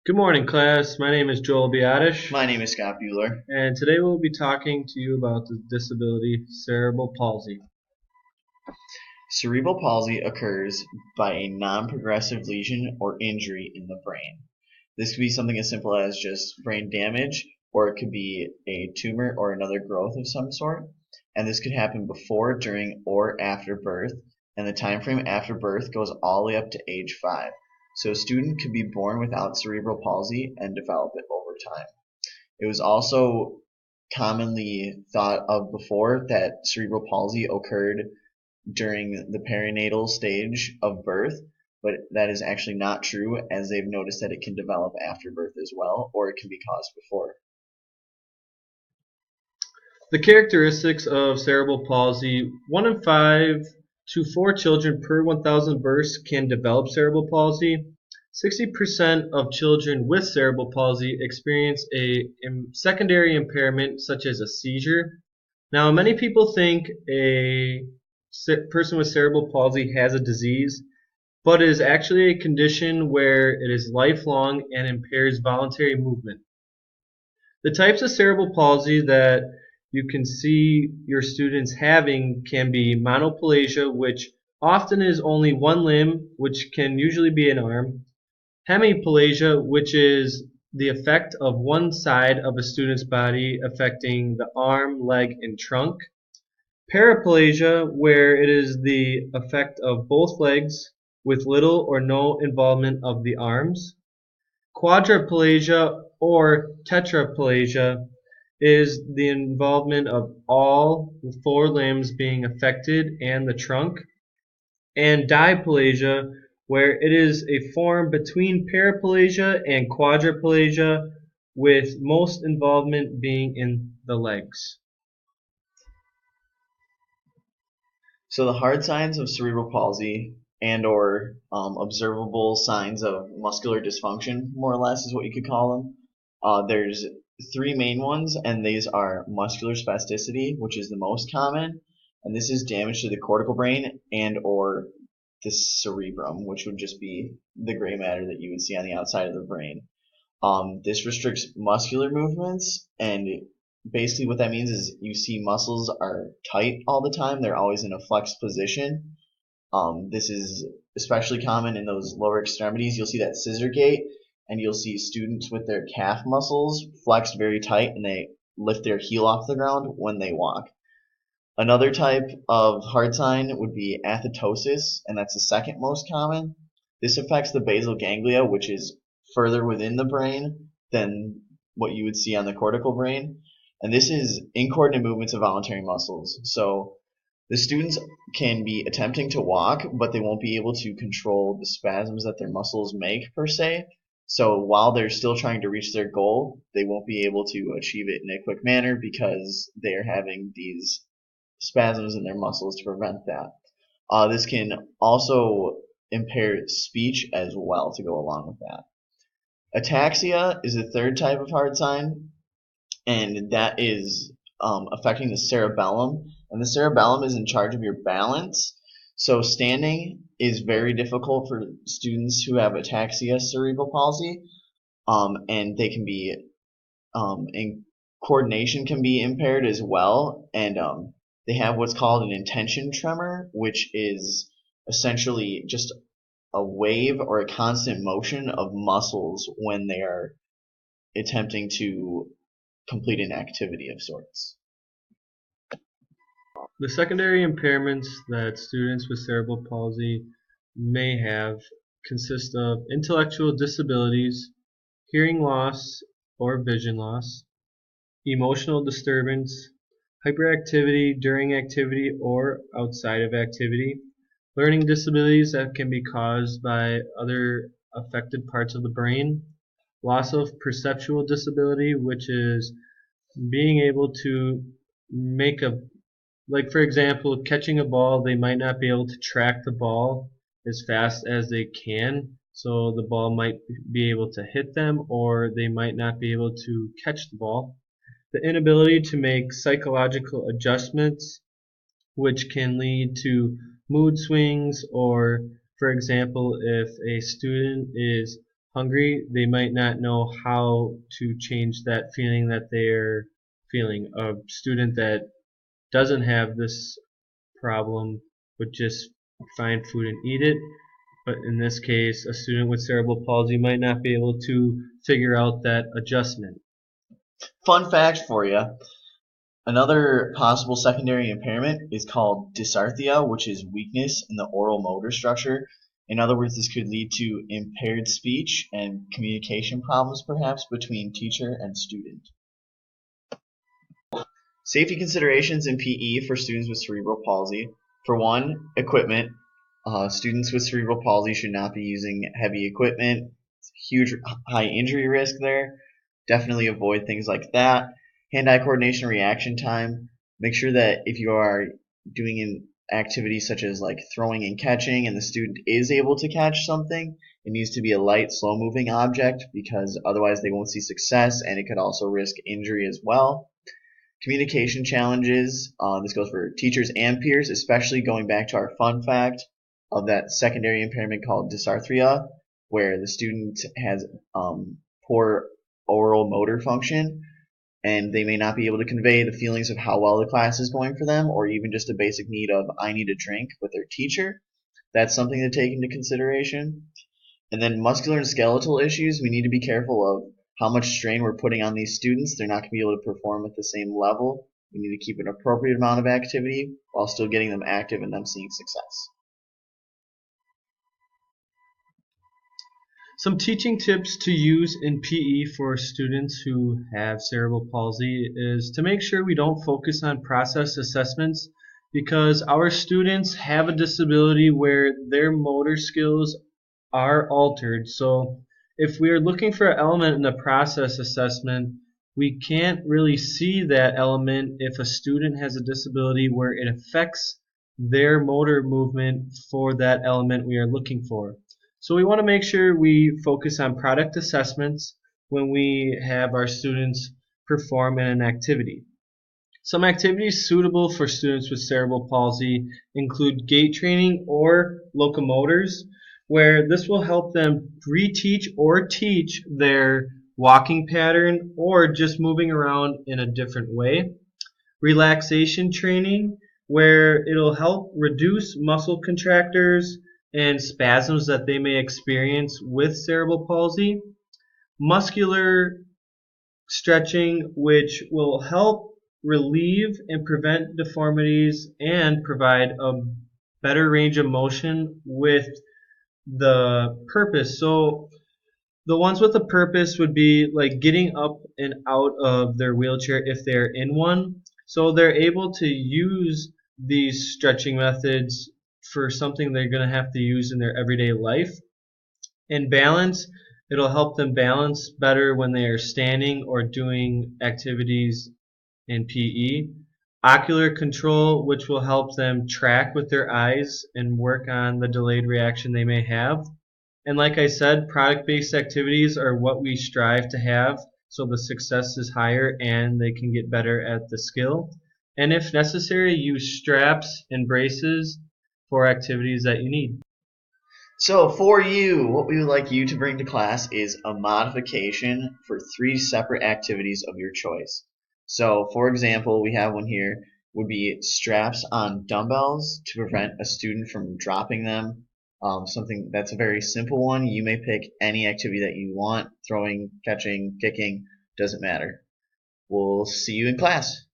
Good morning, class. My name is Joel Biadish, My name is Scott Bueller. and today we'll be talking to you about the disability cerebral palsy. Cerebral palsy occurs by a non-progressive lesion or injury in the brain. This could be something as simple as just brain damage, or it could be a tumor or another growth of some sort. And this could happen before, during, or after birth. And the time frame after birth goes all the way up to age 5. So a student could be born without cerebral palsy and develop it over time. It was also commonly thought of before that cerebral palsy occurred during the perinatal stage of birth, but that is actually not true, as they've noticed that it can develop after birth as well, or it can be caused before. The characteristics of cerebral palsy: 1 in 5 to 4 children per 1,000 births can develop cerebral palsy. 60% of children with cerebral palsy experience a secondary impairment such as a seizure. Now, many people think a person with cerebral palsy has a disease, but it is actually a condition where it is lifelong and impairs voluntary movement. The types of cerebral palsy that you can see your students having can be monoplasia, which often is only one limb, which can usually be an arm; hemiplasia, which is the effect of one side of a student's body affecting the arm, leg, and trunk; paraplegia, where it is the effect of both legs with little or no involvement of the arms; quadriplegia or tetraplegia is the involvement of all 4 limbs being affected and the trunk; and diplegia, where it is a form between paraplegia and quadriplegia, with most involvement being in the legs. So the hard signs of cerebral palsy and/or observable signs of muscular dysfunction, more or less, is what you could call them. There's 3 main ones, and these are muscular spasticity, which is the most common, and this is damage to the cortical brain and/or the cerebrum, which would just be the gray matter that you would see on the outside of the brain. This restricts muscular movements, and basically what that means is you see muscles are tight all the time. They're always in a flexed position. This is especially common in those lower extremities. You'll see that scissor gait, and you'll see students with their calf muscles flexed very tight, and they lift their heel off the ground when they walk. Another type of hard sign would be athetosis, and that's the second most common. This affects the basal ganglia, which is further within the brain than what you would see on the cortical brain. And this is incoordinate movements of voluntary muscles. So the students can be attempting to walk, but they won't be able to control the spasms that their muscles make, per se. So while they're still trying to reach their goal, they won't be able to achieve it in a quick manner because they are having these spasms in their muscles to prevent that. This can also impair speech as well to go along with that. Ataxia is the third type of hard sign, and that is affecting the cerebellum. And the cerebellum is in charge of your balance. So standing is very difficult for students who have ataxia cerebral palsy, and they can be, and coordination can be impaired as well, and they have what's called an intention tremor, which is essentially just a wave or a constant motion of muscles when they are attempting to complete an activity of sorts. The secondary impairments that students with cerebral palsy may have consist of intellectual disabilities, hearing loss or vision loss, emotional disturbance, hyperactivity during activity or outside of activity, learning disabilities that can be caused by other affected parts of the brain, loss of perceptual disability, which is being able to make like for example, catching a ball, they might not be able to track the ball as fast as they can, so the ball might be able to hit them, or they might not be able to catch the ball. The inability to make psychological adjustments, which can lead to mood swings, or for example, if a student is hungry, they might not know how to change that feeling that they're feeling. A student that doesn't have this problem would just find food and eat it. But in this case, a student with cerebral palsy might not be able to figure out that adjustment. Fun fact for you. Another possible secondary impairment is called dysarthria, which is weakness in the oral motor structure. In other words, this could lead to impaired speech and communication problems, perhaps, between teacher and student. Safety considerations in PE for students with cerebral palsy. For one, equipment. Students with cerebral palsy should not be using heavy equipment. It's a huge high injury risk there. Definitely avoid things like that. Hand-eye coordination, reaction time. Make sure that if you are doing an activity such as like throwing and catching and the student is able to catch something, it needs to be a light, slow-moving object because otherwise they won't see success and it could also risk injury as well. Communication challenges. This goes for teachers and peers, especially going back to our fun fact of that secondary impairment called dysarthria, where the student has poor oral motor function and they may not be able to convey the feelings of how well the class is going for them, or even just a basic need of I need a drink with their teacher. That's something to take into consideration. And then muscular and skeletal issues, we need to be careful of how much strain we're putting on these students. They're not going to be able to perform at the same level. We need to keep an appropriate amount of activity while still getting them active and them seeing success. Some teaching tips to use in PE for students who have cerebral palsy is to make sure we don't focus on process assessments because our students have a disability where their motor skills are altered. So if we are looking for an element in the process assessment, we can't really see that element if a student has a disability where it affects their motor movement for that element we are looking for. So we want to make sure we focus on product assessments when we have our students perform in an activity. Some activities suitable for students with cerebral palsy include gait training or locomotors, where this will help them reteach or teach their walking pattern or just moving around in a different way. Relaxation training, where it'll help reduce muscle contractors and spasms that they may experience with cerebral palsy. Muscular stretching, which will help relieve and prevent deformities and provide a better range of motion with the purpose. So the ones with a purpose would be like getting up and out of their wheelchair if they're in one. So they're able to use these stretching methods for something they're going to have to use in their everyday life. And balance, it'll help them balance better when they are standing or doing activities in PE. Ocular control, which will help them track with their eyes and work on the delayed reaction they may have. And like I said, product-based activities are what we strive to have so the success is higher and they can get better at the skill. And if necessary, use straps and braces for activities that you need. So for you, what we would like you to bring to class is a modification for 3 separate activities of your choice. So for example, we have one here, would be straps on dumbbells to prevent a student from dropping them. Something that's a very simple one. You may pick any activity that you want, throwing, catching, kicking, doesn't matter. We'll see you in class.